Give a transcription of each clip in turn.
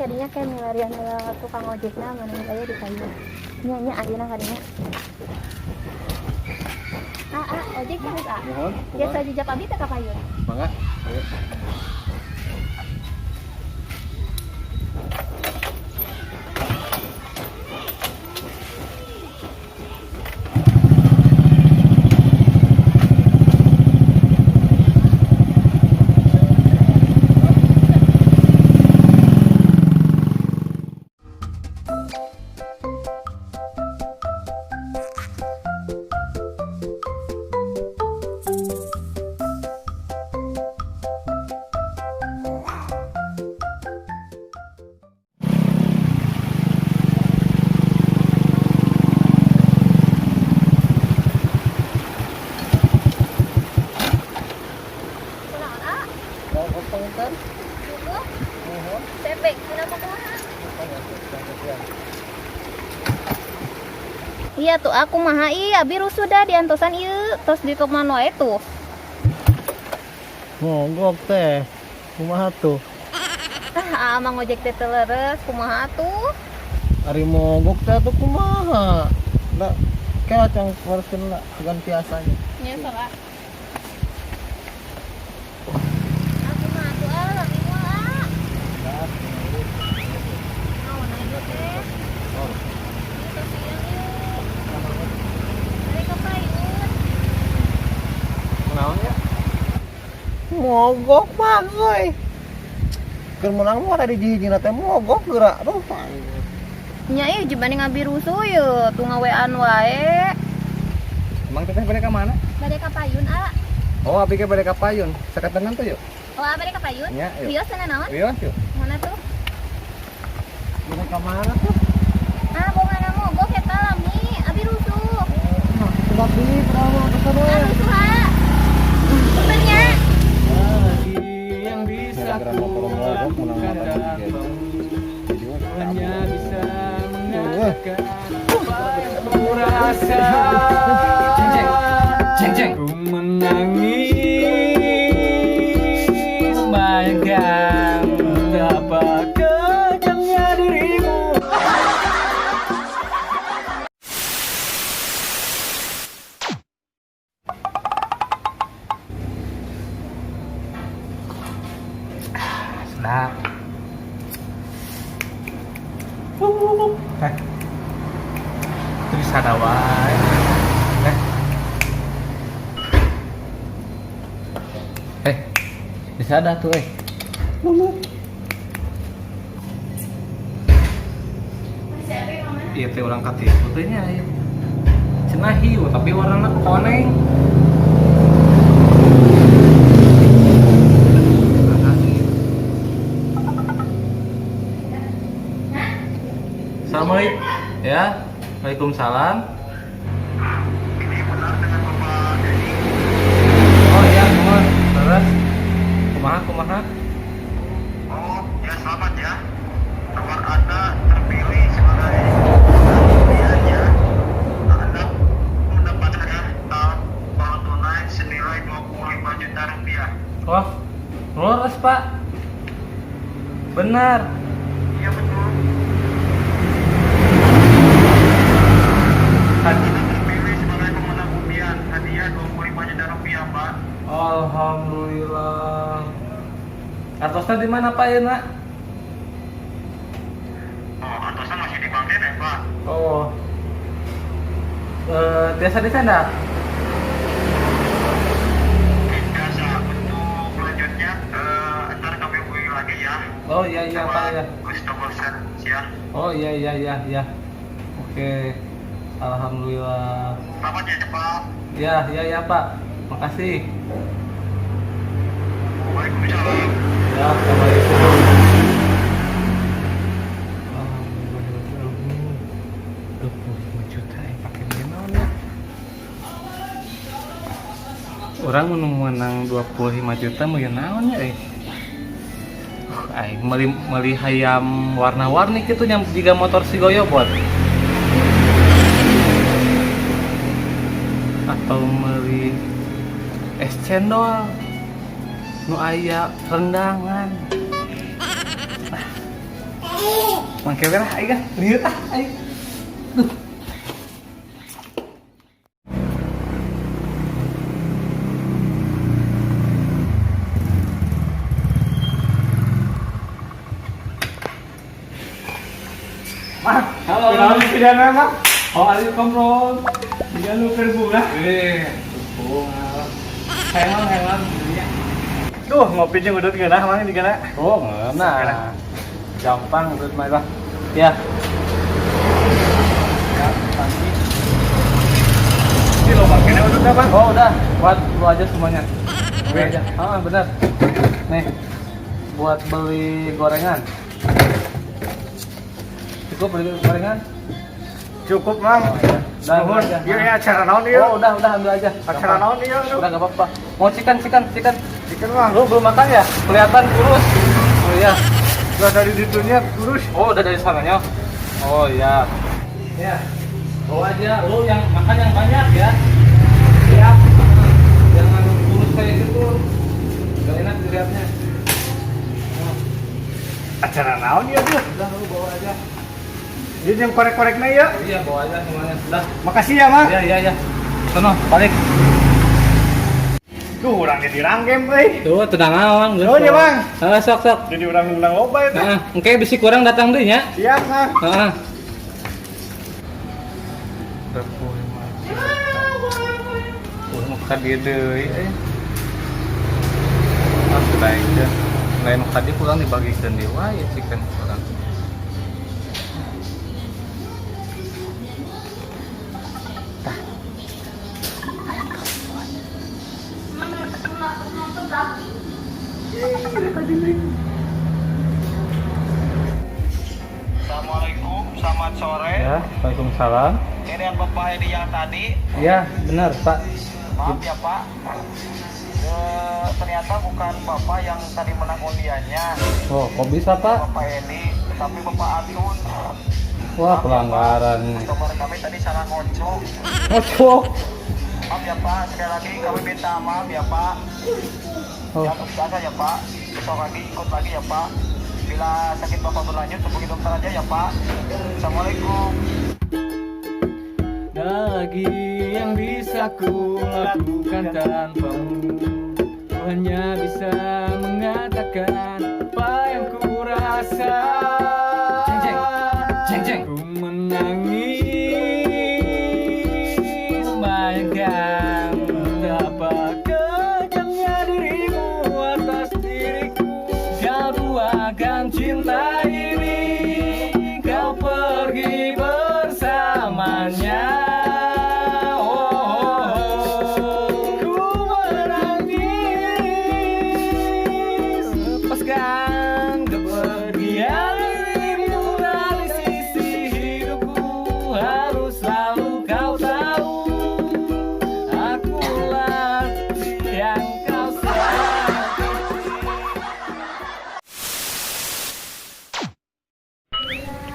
kadinya kayak milarian tukang ojekna mana aya di kayu. Nya ayeuna kadinya. Ojek kan Mohon. biasa jejak abdi teh ka payun. Mangga. Ayo. Kan? Mohon. Sebek, kenapa kumaha? Iya tuh aku mah iya biru sudah diantosan ieu tos di kemana wae tuh. Mogok teh. Kumaha tuh? Mang ojek teh leres kumaha tuh? Ari mogok teh tuh kumaha? Da kayak acang warkeun lah ganti asanya. Nya salah. Aku mah tuh lagi moal. Naon aja teh? Oh. Itu siang ieu. Dari ka payun. Naon ya? Mogok bagoy. Keur menang mah ada di hiji-hijina teh mogok geura. Aduh. Nya ieu jebani ngabirusu ieu, tuh ngawean wae. Emang teteh balik ka mana? Bade ka payun, Oh, abi ke balik ka payun. Saketenan tuh yuk. Oh, bade ka payun? Nya, yuk. Bios sana naon? Wios yuk. Mana tuh? Balik ka mana tuh? Bongana mogok eta lami, abi rusuh. Sebab beli berapa kesana ya? Rusuh ha. Sebenarnya. Yang bisa Gara-gara motor mogok menang hanya bisa mengatakan apa yang ku rasa. Ceng. Ku menangis bayangkan betapa kejamnya dirimu. Sedap. Terus ada wae. Bisa ada tuh Iya teh orang katipu teh nya aya. Cenah hiu tapi warnana koneng. Assalamualaikum. Ya, Waalaikumsalam. Oh iya, mohon. Terus, kumaha? Oh, ya selamat ya. Nomor Anda terpilih sebagai pilihannya. Anda mendapatkan uang tunai senilai 25 juta rupiah. Wah, lurus Pak. Benar. Iya betul. Hadi- Anda terpilih sebagai pemenang undian hadiah 25 juta rupiah, Pak. Alhamdulillah. Kartosnya di mana Pak ya nak? Oh, Antosan masih di Bangden ya, Pak? Oh, biasa di sana. Biasa. Untuk selanjutnya, ntar kami hubungi lagi ya. Oh iya Pak ya. Customer service ya. Oh iya. Oke. Alhamdulillah. Selamat ya, Pak. Ya Pak. Makasih. Waalaikumsalam. Ya, assalamualaikum. Alhamdulillah. 25 juta pakai naon ya? Orang menang 25 juta mau yang naon ya aing meuli hayam warna-warni gitu yang jika motor si goyobot atau meuli es cendol nu aya rendangan Mangkewe lah, ayo kan, lihat ah, ayo. Duh. Mas, halo. Kenapa pidana, Mas? Oh, ayo komron. Jangan lupa bunga. Bunga. Hewan. Duh, ngopinya udah digana, mana digana? Oh, ngena. Gampang udah main lah. Ya. Ya, pagi. Ini lo pakainya udah apa? Oh, udah. Buat lu aja semuanya. Gue aja. Ah, benar. Nih. Buat beli gorengan. Cukup beli gorengan? Cukup, Mang. Oh, iya. Udah, ambil aja. Iya, ya, acara naon ieu? Oh, udah ambil aja. Acara naon ieu? Udah enggak apa-apa. Mau chicken. Chicken, Mang. Lu belum makan ya? Kelihatan kurus. Oh iya. Udah dari ditunya kurus. Oh, udah dari sananya. Oh iya. Ya. Bawa aja lu yang makan yang banyak ya. Siap. Jangan kurus kayak gitu. Gak enak dilihatnya. Acara naon ieu tuh? Udah lu bawa aja. Jadi yang korek-koreknya ya. Iya, bawa aja semuanya. Udah. Makasih ya, Mang. Iya. Sono, balik. Duh, orangnya diranggem, euy. Tuh, tenang awang. Oh, iya, Bang. Sok. Jadi orang undang loba itu. Heeh, engke bisi kurang datang deui nya. Siap, Mang. Heeh. Muka dia deui baik deh. Lain tadi pulang dibagikan di wae chicken kurang. Assalamualaikum, selamat sore. Ya, Waalaikumsalam. Ini yang Bapak Edi yang tadi. Iya, benar, Pak. Maaf ya Pak. Ternyata bukan Bapak yang tadi menang undiannya. Oh, kok bisa, Pak? Bapak Edi, tapi Bapak Atun. Wah, pelanggaran. Nomor kami tadi salah ngocok. Ngocok. Maaf ya Pak, sekali lagi kami minta maaf ya Pak. Oh. Ya biasa ya Pak. Besok lagi ikut lagi ya Pak. Bila sakit Bapak berlanjut hubungi dokter aja ya Pak. Assalamualaikum. Lagi yang bisa ku lakukan tanpamu, ku hanya bisa mengatakan apa yang ku rasa. Jeng. Ku menangis bayangkan betapa kejamnya dirimu atas diriku. Kau duakan cinta ini, kau pergi bersamanya.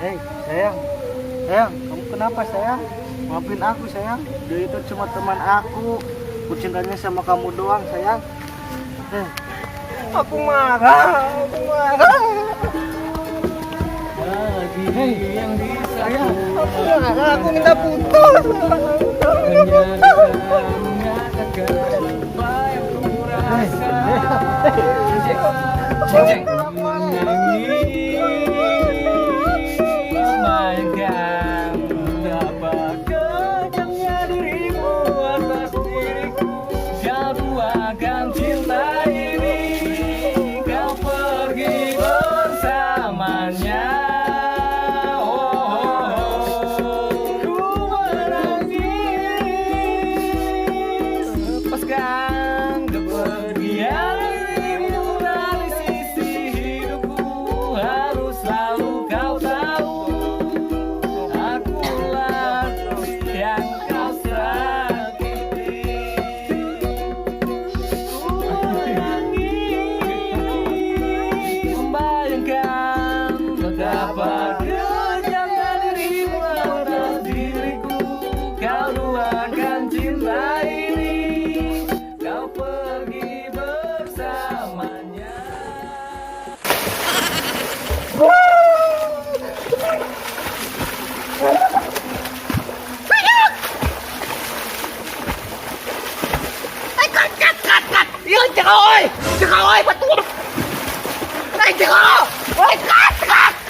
Hei, sayang, kamu kenapa sayang? Maafin aku sayang, dia itu cuma teman aku. Aku cintanya sama kamu doang sayang. Aku marah. Lagi yang bisa Sayang, aku marah, aku minta putus. Cinta ini kau pergi bersamanya. Ku menangis lepaskan kepergian dirimu dari sisi Ceko, oi! Ceko, oi! Betul! Ay, Ceko! Oi, cut!